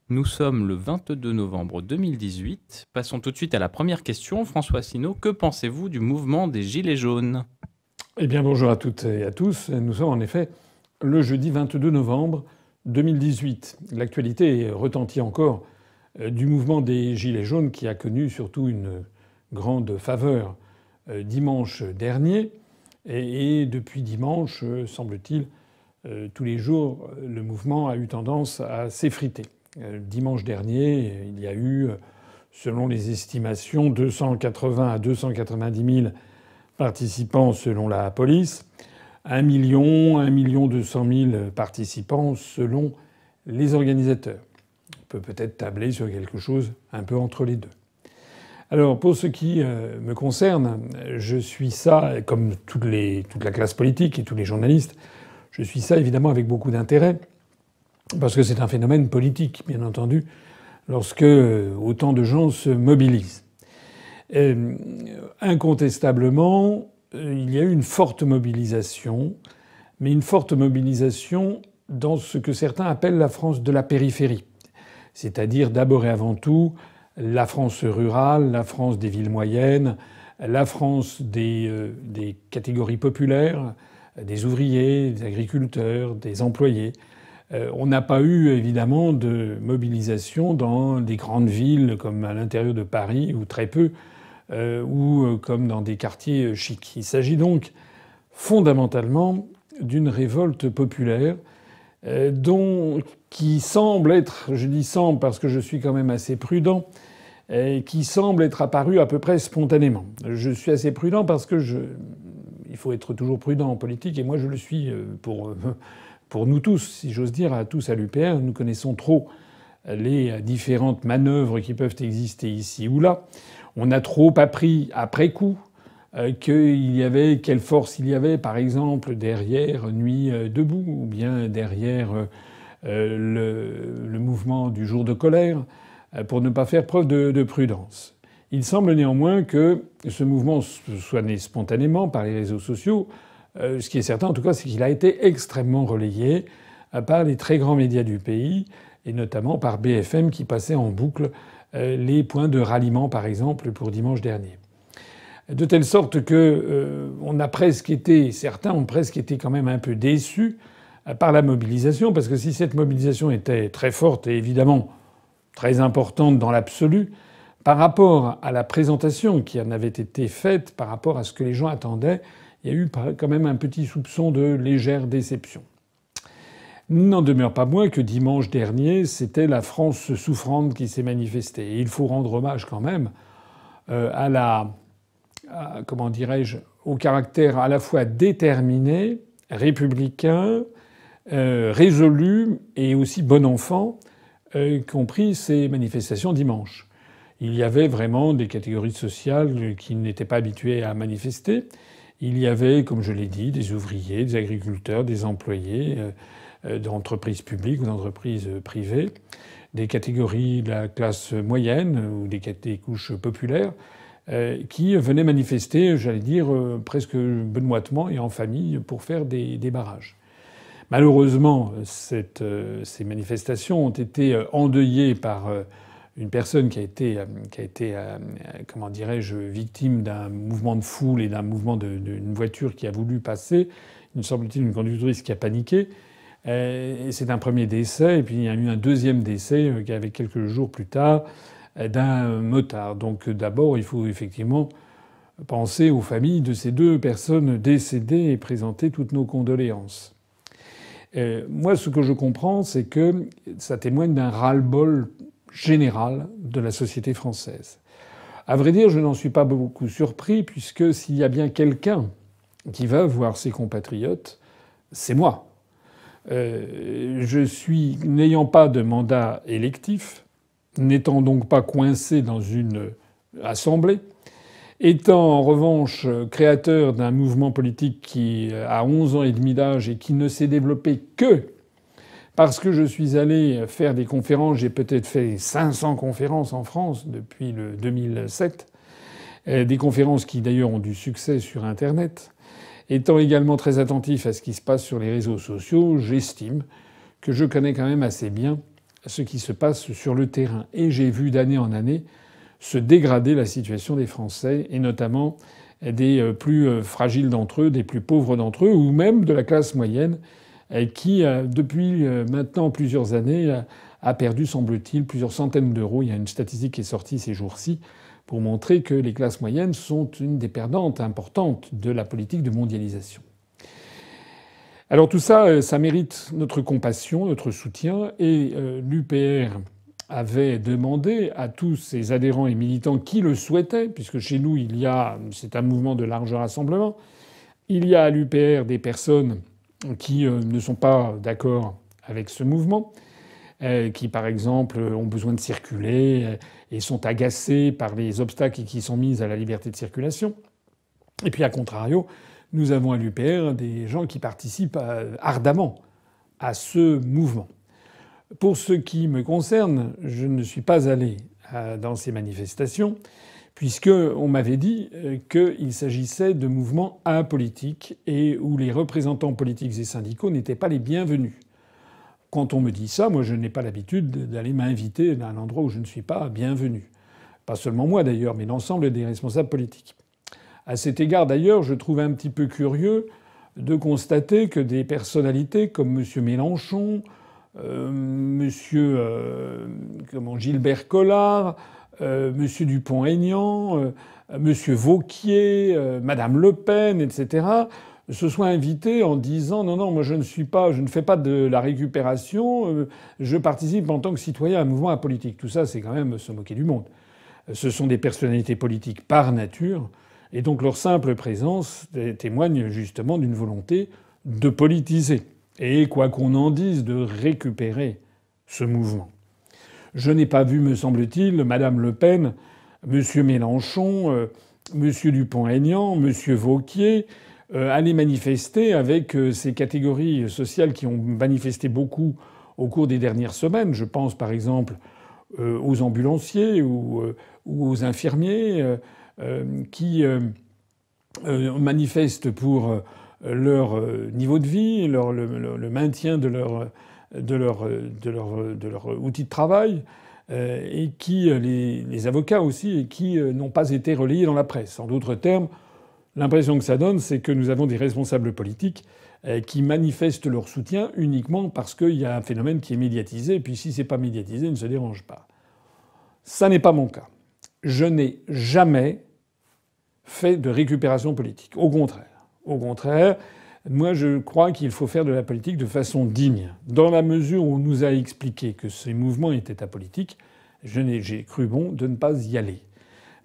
Nous sommes le 22 novembre 2018. Passons tout de suite à la première question. François Asselineau, que pensez-vous du mouvement des Gilets jaunes? Eh bien, bonjour à toutes et à tous. Nous sommes en effet le jeudi 22 novembre 2018. L'actualité retentit encore du mouvement des Gilets jaunes qui a connu surtout une grande faveur dimanche dernier. Et depuis dimanche, semble-t-il, tous les jours, le mouvement a eu tendance à s'effriter. Dimanche dernier, il y a eu, selon les estimations, 280 à 290 000 participants selon la police, 1 200 000 participants selon les organisateurs. On peut peut-être tabler sur quelque chose un peu entre les deux. Alors pour ce qui me concerne, je suis ça, comme toute la classe politique et tous les journalistes, je suis ça évidemment avec beaucoup d'intérêt, parce que c'est un phénomène politique, bien entendu, lorsque autant de gens se mobilisent. Incontestablement, il y a eu une forte mobilisation, mais une forte mobilisation dans ce que certains appellent la France de la périphérie. C'est-à-dire d'abord et avant tout la France rurale, la France des villes moyennes, la France des catégories populaires, des ouvriers, des agriculteurs, des employés. On n'a pas eu évidemment de mobilisation dans des grandes villes comme à l'intérieur de Paris, ou très peu, ou comme dans des quartiers chics. Il s'agit donc fondamentalement d'une révolte populaire qui semble être, je dis semble parce que je suis quand même assez prudent, qui semble être apparue à peu près spontanément. Je suis assez prudent parce que il faut être toujours prudent en politique, et moi je le suis pour nous tous, si j'ose dire, à tous à l'UPR. Nous connaissons trop les différentes manœuvres qui peuvent exister ici ou là. On a trop appris après coup quelle force il y avait, par exemple, derrière Nuit debout, ou bien derrière le mouvement du jour de colère, pour ne pas faire preuve de prudence. Il semble néanmoins que ce mouvement soit né spontanément par les réseaux sociaux. Ce qui est certain, en tout cas, c'est qu'il a été extrêmement relayé par les très grands médias du pays, et notamment par BFM qui passait en boucle les points de ralliement, par exemple, pour dimanche dernier. De telle sorte que certains ont presque été quand même un peu déçus par la mobilisation, parce que si cette mobilisation était très forte et évidemment très importante dans l'absolu, par rapport à la présentation qui en avait été faite, par rapport à ce que les gens attendaient, il y a eu quand même un petit soupçon de légère déception. Il n'en demeure pas moins que dimanche dernier, c'était la France souffrante qui s'est manifestée. Et il faut rendre hommage quand même au caractère à la fois déterminé, républicain, résolu et aussi bon enfant qu'ont pris ces manifestations dimanche. Il y avait vraiment des catégories sociales qui n'étaient pas habituées à manifester. Il y avait, comme je l'ai dit, des ouvriers, des agriculteurs, des employés d'entreprises publiques ou d'entreprises privées, des catégories de la classe moyenne ou des couches populaires qui venaient manifester, j'allais dire, presque benoîtement et en famille pour faire des barrages. Malheureusement, ces manifestations ont été endeuillées par une personne qui a été comment dirais-je, victime d'un mouvement de foule et d'un mouvement d'une voiture qui a voulu passer. Il me semble-t-il une conductrice qui a paniqué. Et c'est un premier décès. Et puis il y a eu un deuxième décès avec quelques jours plus tard d'un motard. Donc d'abord, il faut effectivement penser aux familles de ces deux personnes décédées et présenter toutes nos condoléances. Moi, ce que je comprends, c'est que ça témoigne d'un ras-le-bol général de la société française. À vrai dire, je n'en suis pas beaucoup surpris, puisque s'il y a bien quelqu'un qui va voir ses compatriotes, c'est moi. N'ayant pas de mandat électif, n'étant donc pas coincé dans une assemblée, étant en revanche créateur d'un mouvement politique qui a 11 ans et demi d'âge et qui ne s'est développé que parce que je suis allé faire des conférences, j'ai peut-être fait 500 conférences en France depuis le 2007, des conférences qui d'ailleurs ont du succès sur Internet. Étant également très attentif à ce qui se passe sur les réseaux sociaux, j'estime que je connais quand même assez bien ce qui se passe sur le terrain. Et j'ai vu d'année en année se dégrader la situation des Français, et notamment des plus fragiles d'entre eux, des plus pauvres d'entre eux, ou même de la classe moyenne, qui, depuis maintenant plusieurs années, a perdu, semble-t-il, plusieurs centaines d'euros. Il y a une statistique qui est sortie ces jours-ci pour montrer que les classes moyennes sont une des perdantes importantes de la politique de mondialisation. Alors tout ça, ça mérite notre compassion, notre soutien, et l'UPR avait demandé à tous ses adhérents et militants qui le souhaitaient, puisque chez nous, c'est un mouvement de large rassemblement, il y a à l'UPR des personnes qui ne sont pas d'accord avec ce mouvement, qui par exemple ont besoin de circuler et sont agacés par les obstacles qui sont mis à la liberté de circulation. Et puis à contrario, nous avons à l'UPR des gens qui participent ardemment à ce mouvement. Pour ce qui me concerne, je ne suis pas allé dans ces manifestations, puisqu'on m'avait dit qu'il s'agissait de mouvements apolitiques et où les représentants politiques et syndicaux n'étaient pas les bienvenus. Quand on me dit ça, moi je n'ai pas l'habitude d'aller m'inviter à un endroit où je ne suis pas bienvenu. Pas seulement moi d'ailleurs, mais l'ensemble des responsables politiques. À cet égard d'ailleurs, je trouve un petit peu curieux de constater que des personnalités comme M. Mélenchon, Gilbert Collard, M. Dupont-Aignan, M. Wauquiez, Mme Le Pen, etc., se soient invités en disant non, moi je ne fais pas de la récupération, je participe en tant que citoyen à un mouvement apolitique. Tout ça, c'est quand même se moquer du monde. Ce sont des personnalités politiques par nature, et donc leur simple présence témoigne justement d'une volonté de politiser. Et quoi qu'on en dise, de récupérer ce mouvement. Je n'ai pas vu, me semble-t-il, Mme Le Pen, M. Mélenchon, M. Dupont-Aignan, M. Wauquiez aller manifester avec ces catégories sociales qui ont manifesté beaucoup au cours des dernières semaines. Je pense par exemple aux ambulanciers ou aux infirmiers qui manifestent pour leur niveau de vie, le maintien de leur outil de travail, et qui les avocats aussi, et qui n'ont pas été relayés dans la presse. En d'autres termes, l'impression que ça donne, c'est que nous avons des responsables politiques qui manifestent leur soutien uniquement parce qu'il y a un phénomène qui est médiatisé, et puis si c'est pas médiatisé, ils ne se dérangent pas. Ça n'est pas mon cas. Je n'ai jamais fait de récupération politique. Au contraire. Au contraire, moi je crois qu'il faut faire de la politique de façon digne. Dans la mesure où on nous a expliqué que ces mouvements étaient apolitiques, j'ai cru bon de ne pas y aller.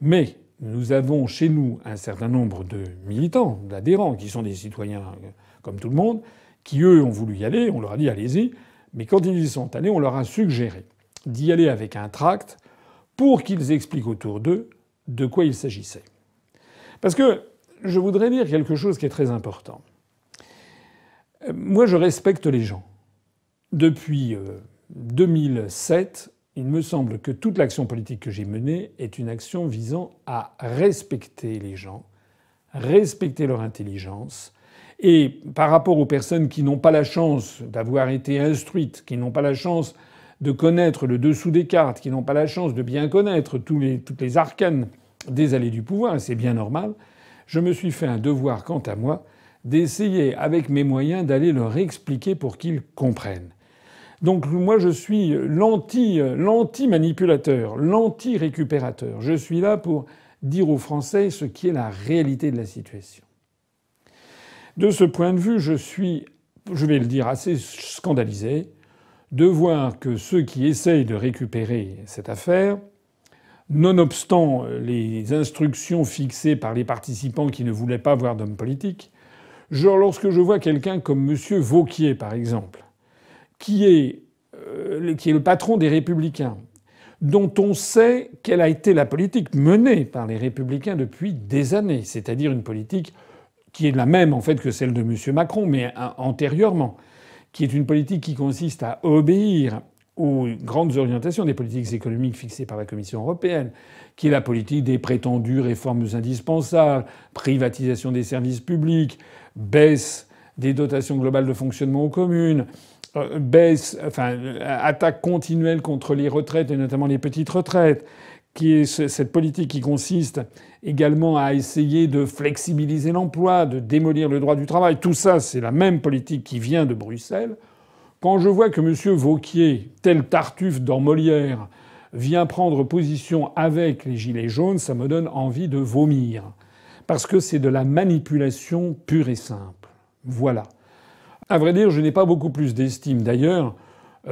Mais nous avons chez nous un certain nombre de militants, d'adhérents, qui sont des citoyens comme tout le monde, qui eux ont voulu y aller, on leur a dit allez-y, mais quand ils y sont allés, on leur a suggéré d'y aller avec un tract pour qu'ils expliquent autour d'eux de quoi il s'agissait. Parce que je voudrais dire quelque chose qui est très important. Moi, je respecte les gens. Depuis 2007, il me semble que toute l'action politique que j'ai menée est une action visant à respecter les gens, respecter leur intelligence. Et par rapport aux personnes qui n'ont pas la chance d'avoir été instruites, qui n'ont pas la chance de connaître le dessous des cartes, qui n'ont pas la chance de bien connaître toutes les arcanes des allées du pouvoir, et c'est bien normal, je me suis fait un devoir, quant à moi, d'essayer, avec mes moyens, d'aller leur expliquer pour qu'ils comprennent. Donc moi, je suis l'anti-manipulateur, l'anti-récupérateur. Je suis là pour dire aux Français ce qui est la réalité de la situation. De ce point de vue, je suis, je vais le dire, assez scandalisé de voir que ceux qui essayent de récupérer cette affaire, nonobstant les instructions fixées par les participants qui ne voulaient pas voir d'hommes politiques, genre lorsque je vois quelqu'un comme M. Wauquiez, par exemple, qui est le patron des Républicains, dont on sait quelle a été la politique menée par les Républicains depuis des années, c'est-à-dire une politique qui est la même en fait que celle de M. Macron, mais antérieurement, qui est une politique qui consiste à obéir aux grandes orientations des politiques économiques fixées par la Commission européenne, qui est la politique des prétendues réformes indispensables, privatisation des services publics, baisse des dotations globales de fonctionnement aux communes, attaque continuelle contre les retraites et notamment les petites retraites, qui est cette politique qui consiste également à essayer de flexibiliser l'emploi, de démolir le droit du travail. Tout ça, c'est la même politique qui vient de Bruxelles. Quand je vois que M. Wauquiez, tel Tartuffe dans Molière, vient prendre position avec les Gilets jaunes, ça me donne envie de vomir. Parce que c'est de la manipulation pure et simple. Voilà. À vrai dire, je n'ai pas beaucoup plus d'estime d'ailleurs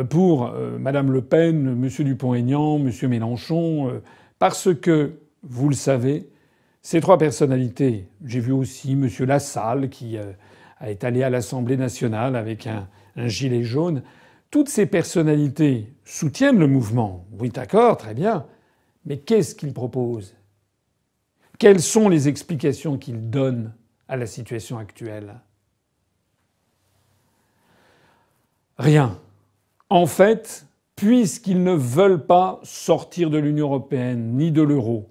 pour Mme Le Pen, M. Dupont-Aignan, M. Mélenchon, parce que, vous le savez, ces trois personnalités, j'ai vu aussi M. Lassalle qui est allé à l'Assemblée nationale avec un gilet jaune, toutes ces personnalités soutiennent le mouvement. Oui, d'accord, très bien. Mais qu'est-ce qu'ils proposent ? Quelles sont les explications qu'ils donnent à la situation actuelle ? Rien. En fait, puisqu'ils ne veulent pas sortir de l'Union européenne ni de l'euro,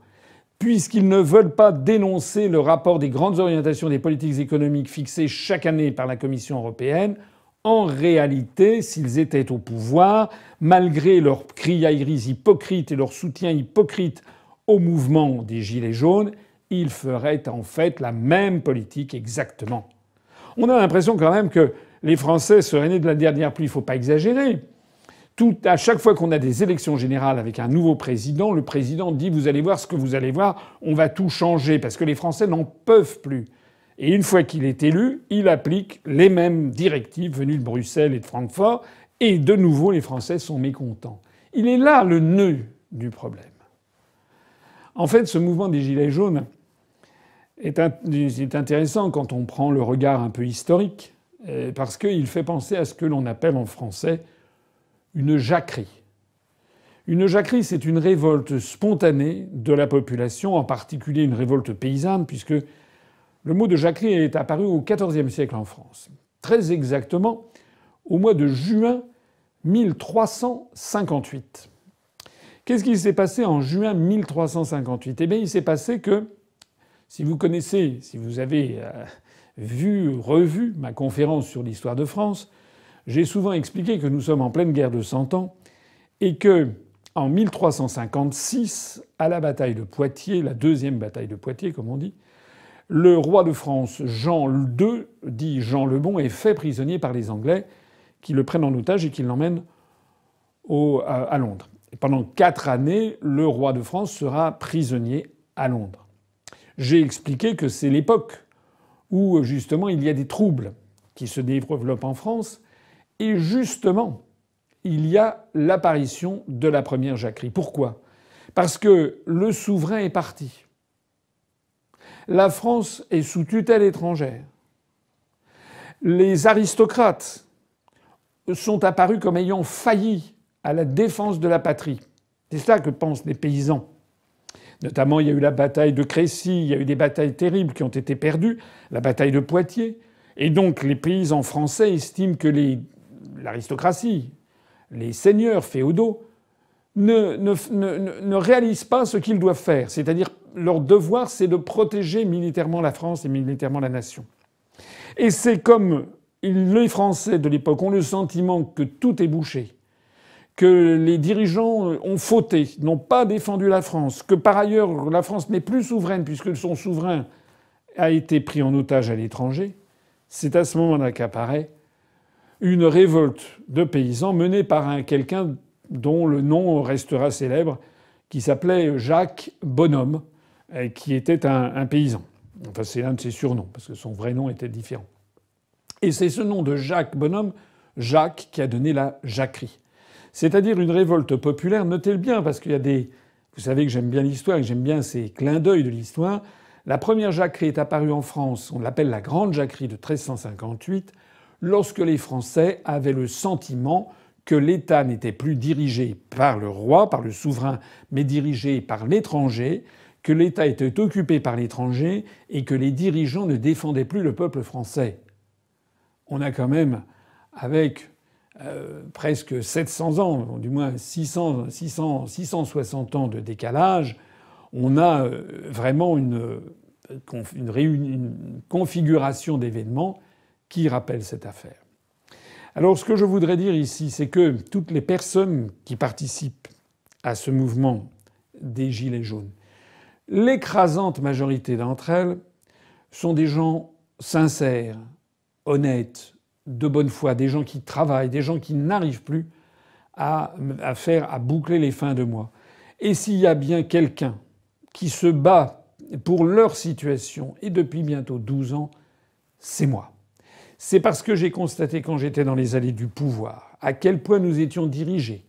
puisqu'ils ne veulent pas dénoncer le rapport des grandes orientations des politiques économiques fixées chaque année par la Commission européenne, en réalité, s'ils étaient au pouvoir, malgré leurs criailleries hypocrites et leur soutien hypocrite au mouvement des Gilets jaunes, ils feraient en fait la même politique exactement. On a l'impression quand même que les Français seraient nés de la dernière pluie, il ne faut pas exagérer. À chaque fois qu'on a des élections générales avec un nouveau président, le président dit « vous allez voir ce que vous allez voir, on va tout changer » parce que les Français n'en peuvent plus. Et une fois qu'il est élu, il applique les mêmes directives venues de Bruxelles et de Francfort, et de nouveau les Français sont mécontents. Il est là le nœud du problème. En fait, ce mouvement des Gilets jaunes est intéressant quand on prend le regard un peu historique, parce qu'il fait penser à ce que l'on appelle en français une jacquerie. Une jacquerie, c'est une révolte spontanée de la population, en particulier une révolte paysanne, puisque le mot de jacquerie est apparu au XIVe siècle en France. Très exactement au mois de juin 1358. Qu'est-ce qui s'est passé en juin 1358 ? Eh bien, il s'est passé que, si vous avez revu ma conférence sur l'histoire de France, j'ai souvent expliqué que nous sommes en pleine guerre de Cent Ans et que, en 1356, à la bataille de Poitiers, la deuxième bataille de Poitiers, comme on dit, le roi de France, Jean II, dit Jean le Bon, est fait prisonnier par les Anglais qui le prennent en otage et qui l'emmènent à Londres. Et pendant 4 années, le roi de France sera prisonnier à Londres. J'ai expliqué que c'est l'époque où, justement, il y a des troubles qui se développent en France. Et justement, il y a l'apparition de la première jacquerie. Pourquoi ? Parce que le souverain est parti. La France est sous tutelle étrangère. Les aristocrates sont apparus comme ayant failli à la défense de la patrie. C'est ça que pensent les paysans. Notamment, il y a eu la bataille de Crécy, il y a eu des batailles terribles qui ont été perdues, la bataille de Poitiers. Et donc, les paysans français estiment que l'aristocratie, les seigneurs féodaux, ne réalisent pas ce qu'ils doivent faire. C'est-à-dire, leur devoir, c'est de protéger militairement la France et militairement la nation. Et c'est comme les Français de l'époque ont le sentiment que tout est bouché, que les dirigeants ont fauté, n'ont pas défendu la France, que par ailleurs la France n'est plus souveraine puisque son souverain a été pris en otage à l'étranger, c'est à ce moment-là qu'apparaît une révolte de paysans menée par quelqu'un dont le nom restera célèbre, qui s'appelait Jacques Bonhomme, qui était un paysan. Enfin, c'est un de ses surnoms, parce que son vrai nom était différent. Et c'est ce nom de Jacques Bonhomme, Jacques, qui a donné la jacquerie. C'est-à-dire une révolte populaire, notez-le bien, parce qu'il y a des... Vous savez que j'aime bien l'histoire, que j'aime bien ces clins d'œil de l'histoire. La première jacquerie est apparue en France, on l'appelle la Grande Jacquerie de 1358, lorsque les Français avaient le sentiment que l'État n'était plus dirigé par le roi, par le souverain, mais dirigé par l'étranger, que l'État était occupé par l'étranger et que les dirigeants ne défendaient plus le peuple français. On a quand même, avec presque 700 ans, du moins 660 ans de décalage, on a vraiment une configuration d'événements qui rappelle cette affaire. Alors ce que je voudrais dire ici, c'est que toutes les personnes qui participent à ce mouvement des Gilets jaunes, l'écrasante majorité d'entre elles sont des gens sincères, honnêtes, de bonne foi, des gens qui travaillent, des gens qui n'arrivent plus à boucler les fins de mois. Et s'il y a bien quelqu'un qui se bat pour leur situation, et depuis bientôt 12 ans, c'est moi. C'est parce que j'ai constaté quand j'étais dans les allées du pouvoir à quel point nous étions dirigés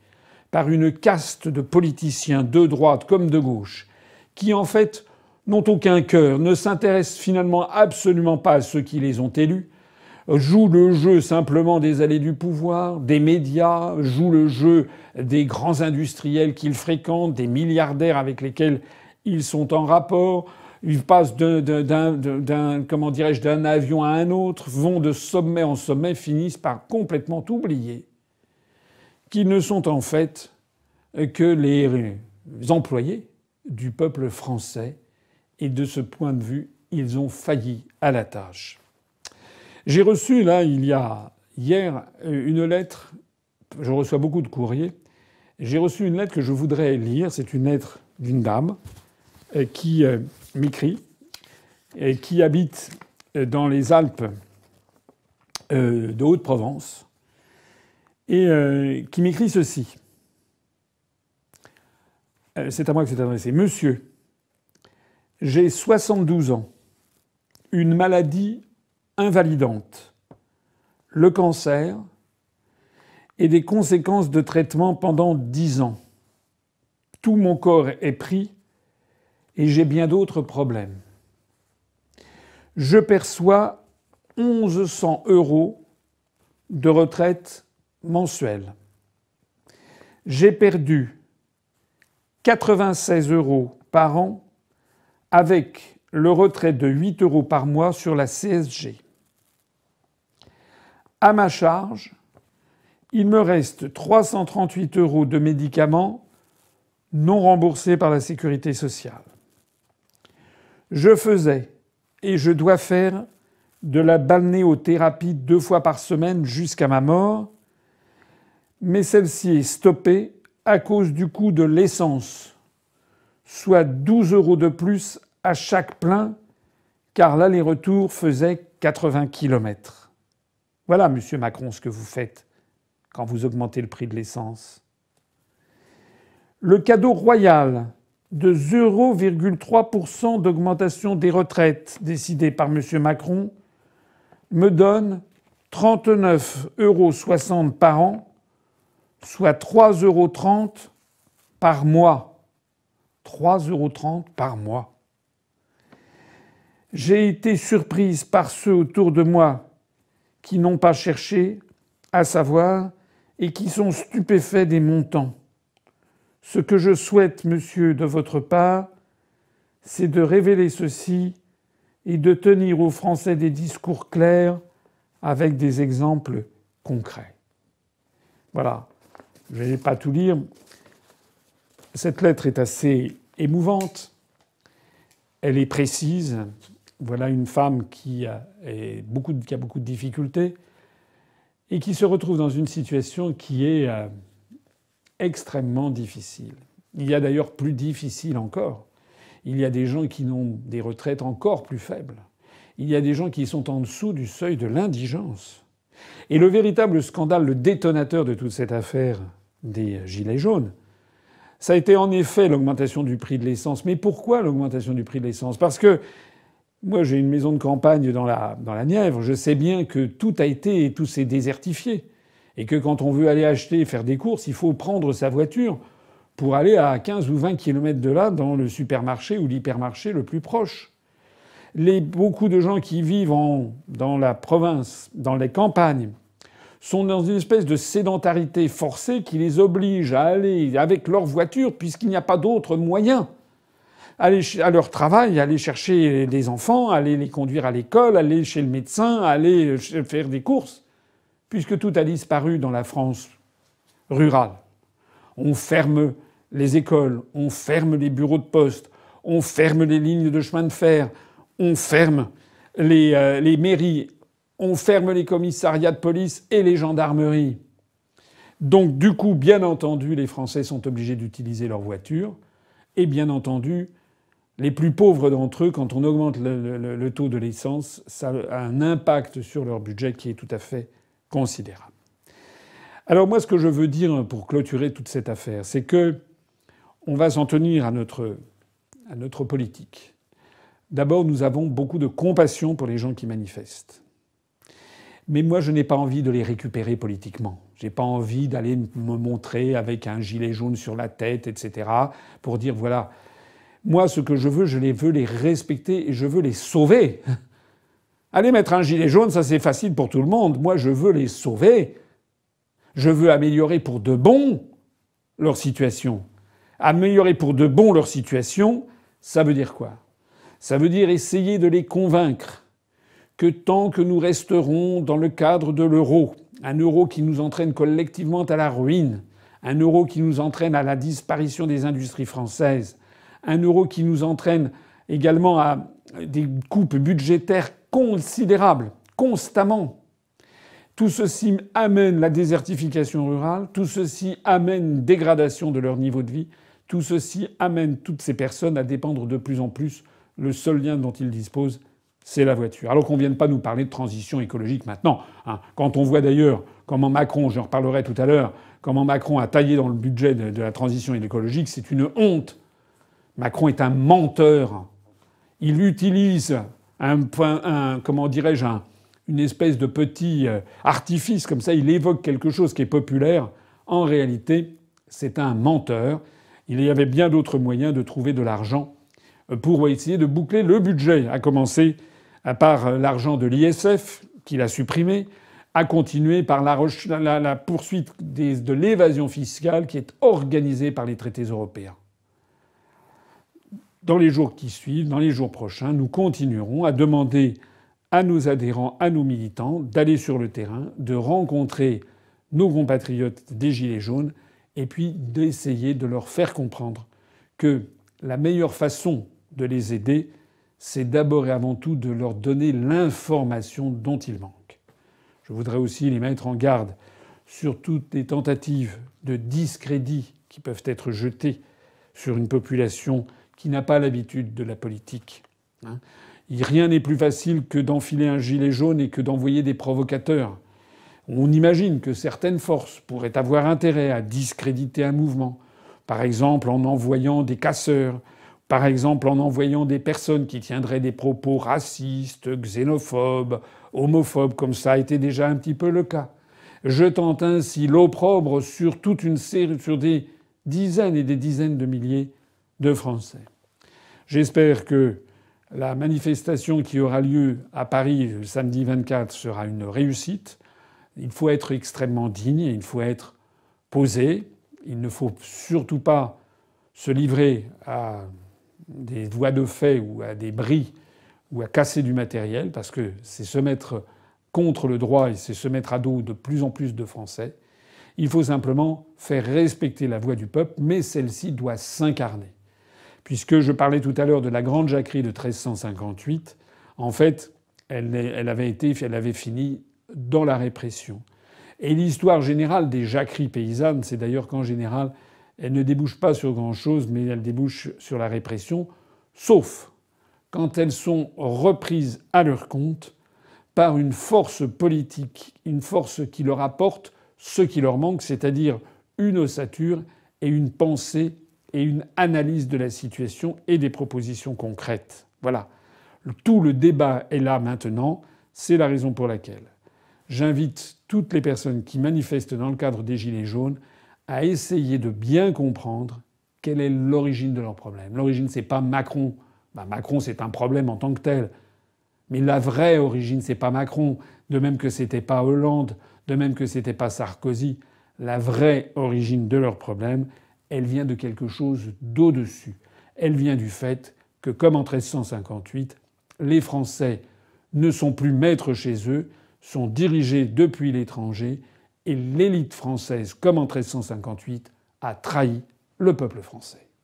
par une caste de politiciens de droite comme de gauche qui en fait n'ont aucun cœur, ne s'intéressent finalement absolument pas à ceux qui les ont élus, jouent le jeu simplement des allées du pouvoir, des médias, jouent le jeu des grands industriels qu'ils fréquentent, des milliardaires avec lesquels ils sont en rapport. Ils passent d'un avion à un autre, vont de sommet en sommet, finissent par complètement oublier qu'ils ne sont en fait que les employés du peuple français. Et de ce point de vue, ils ont failli à la tâche. J'ai reçu, là, hier, une lettre. Je reçois beaucoup de courriers. J'ai reçu une lettre que je voudrais lire. C'est une lettre d'une dame qui m'écrit et qui habite dans les Alpes de Haute-Provence et qui m'écrit ceci. C'est à moi que c'est adressé. Monsieur, j'ai 72 ans, une maladie invalidante, le cancer et des conséquences de traitement pendant 10 ans. Tout mon corps est pris et j'ai bien d'autres problèmes. Je perçois 1100 € de retraite mensuelle. J'ai perdu 96 € par an avec le retrait de 8 € par mois sur la CSG. À ma charge, il me reste 338 € de médicaments non remboursés par la Sécurité sociale. Je faisais et je dois faire de la balnéothérapie 2 fois par semaine jusqu'à ma mort, mais celle-ci est stoppée à cause du coût de l'essence, soit 12 € de plus à chaque plein, car l'aller-retour faisait 80 km. Voilà, monsieur Macron, ce que vous faites quand vous augmentez le prix de l'essence. Le cadeau royal de 0,3% d'augmentation des retraites décidé par monsieur Macron me donne 39,60 € par an, soit 3,30 € par mois. 3,30 € par mois. J'ai été surprise par ceux autour de moi qui n'ont pas cherché à savoir et qui sont stupéfaits des montants. Ce que je souhaite, monsieur, de votre part, c'est de révéler ceci et de tenir aux Français des discours clairs avec des exemples concrets. Voilà. Je ne vais pas tout lire. Cette lettre est assez émouvante. Elle est précise. Voilà une femme qui a beaucoup de difficultés et qui se retrouve dans une situation qui est extrêmement difficile. Il y a d'ailleurs plus difficile encore. Il y a des gens qui ont des retraites encore plus faibles. Il y a des gens qui sont en dessous du seuil de l'indigence. Et le véritable scandale, le détonateur de toute cette affaire des Gilets jaunes, ça a été en effet l'augmentation du prix de l'essence. Mais pourquoi l'augmentation du prix de l'essence ? Parce que moi, j'ai une maison de campagne dans la Nièvre. Je sais bien que tout s'est désertifié. Et que quand on veut aller acheter et faire des courses, il faut prendre sa voiture pour aller à 15 ou 20 kilomètres de là dans le supermarché ou l'hypermarché le plus proche. Beaucoup de gens qui vivent dans la province, dans les campagnes, sont dans une espèce de sédentarité forcée qui les oblige à aller avec leur voiture, puisqu'il n'y a pas d'autre moyen, aller à leur travail, aller chercher des enfants, aller les conduire à l'école, aller chez le médecin, aller faire des courses, puisque tout a disparu dans la France rurale. On ferme les écoles, on ferme les bureaux de poste, on ferme les lignes de chemin de fer, on ferme les mairies, on ferme les commissariats de police et les gendarmeries. Donc du coup, bien entendu, les Français sont obligés d'utiliser leur voiture. Et bien entendu, les plus pauvres d'entre eux, quand on augmente le taux de l'essence, ça a un impact sur leur budget qui est tout à fait considérable. Alors moi, ce que je veux dire pour clôturer toute cette affaire, c'est que on va s'en tenir à notre politique. D'abord, nous avons beaucoup de compassion pour les gens qui manifestent. Mais moi, je n'ai pas envie de les récupérer politiquement. J'ai pas envie d'aller me montrer avec un gilet jaune sur la tête, etc., pour dire voilà. Moi, ce que je veux les respecter et je veux les sauver. Aller mettre un gilet jaune, ça c'est facile pour tout le monde. Moi, je veux les sauver. Je veux améliorer pour de bon leur situation. Améliorer pour de bon leur situation, ça veut dire quoi? Ça veut dire essayer de les convaincre que tant que nous resterons dans le cadre de l'euro, un euro qui nous entraîne collectivement à la ruine, un euro qui nous entraîne à la disparition des industries françaises, un euro qui nous entraîne également à des coupes budgétaires considérables, constamment. Tout ceci amène la désertification rurale, tout ceci amène une dégradation de leur niveau de vie, tout ceci amène toutes ces personnes à dépendre de plus en plus. Le seul lien dont ils disposent, c'est la voiture. Alors qu'on ne vienne pas nous parler de transition écologique maintenant. Quand on voit d'ailleurs comment Macron, j'en reparlerai tout à l'heure, comment Macron a taillé dans le budget de la transition écologique, c'est une honte. Macron est un menteur. Il utilise une espèce de petit artifice comme ça. Il évoque quelque chose qui est populaire. En réalité, c'est un menteur. Il y avait bien d'autres moyens de trouver de l'argent pour essayer de boucler le budget, à commencer par l'argent de l'ISF, qu'il a supprimé, à continuer par la poursuite de l'évasion fiscale qui est organisée par les traités européens. Dans les jours qui suivent, dans les jours prochains, nous continuerons à demander à nos adhérents, à nos militants, d'aller sur le terrain, de rencontrer nos compatriotes des Gilets jaunes, et puis d'essayer de leur faire comprendre que la meilleure façon de les aider, c'est d'abord et avant tout de leur donner l'information dont ils manquent. Je voudrais aussi les mettre en garde sur toutes les tentatives de discrédit qui peuvent être jetées sur une population qui n'a pas l'habitude de la politique. Rien n'est plus facile que d'enfiler un gilet jaune et que d'envoyer des provocateurs. On imagine que certaines forces pourraient avoir intérêt à discréditer un mouvement, par exemple en envoyant des casseurs, par exemple en envoyant des personnes qui tiendraient des propos racistes, xénophobes, homophobes, comme ça a été déjà un petit peu le cas, jetant ainsi l'opprobre sur toute une série, sur des dizaines et des dizaines de milliers de Français. J'espère que la manifestation qui aura lieu à Paris le samedi 24 sera une réussite. Il faut être extrêmement digne, il faut être posé. Il ne faut surtout pas se livrer à des voies de fait ou à des bris ou à casser du matériel, parce que c'est se mettre contre le droit et c'est se mettre à dos de plus en plus de Français. Il faut simplement faire respecter la voix du peuple, mais celle-ci doit s'incarner. Puisque je parlais tout à l'heure de la Grande Jacquerie de 1358, en fait, elle avait fini dans la répression. Et l'histoire générale des jacqueries paysannes, c'est d'ailleurs qu'en général, elles ne débouchent pas sur grand-chose, mais elles débouchent sur la répression, sauf quand elles sont reprises à leur compte par une force politique, une force qui leur apporte ce qui leur manque, c'est-à-dire une ossature et une pensée et une analyse de la situation et des propositions concrètes. Voilà. Tout le débat est là maintenant. C'est la raison pour laquelle j'invite toutes les personnes qui manifestent dans le cadre des Gilets jaunes à essayer de bien comprendre quelle est l'origine de leur problème. L'origine, c'est pas Macron. Macron, c'est un problème en tant que tel. Mais la vraie origine, c'est pas Macron. De même que c'était pas Hollande, de même que c'était pas Sarkozy. La vraie origine de leur problème, elle vient de quelque chose d'au-dessus. Elle vient du fait que, comme en 1358, les Français ne sont plus maîtres chez eux, sont dirigés depuis l'étranger, et l'élite française, comme en 1358, a trahi le peuple français.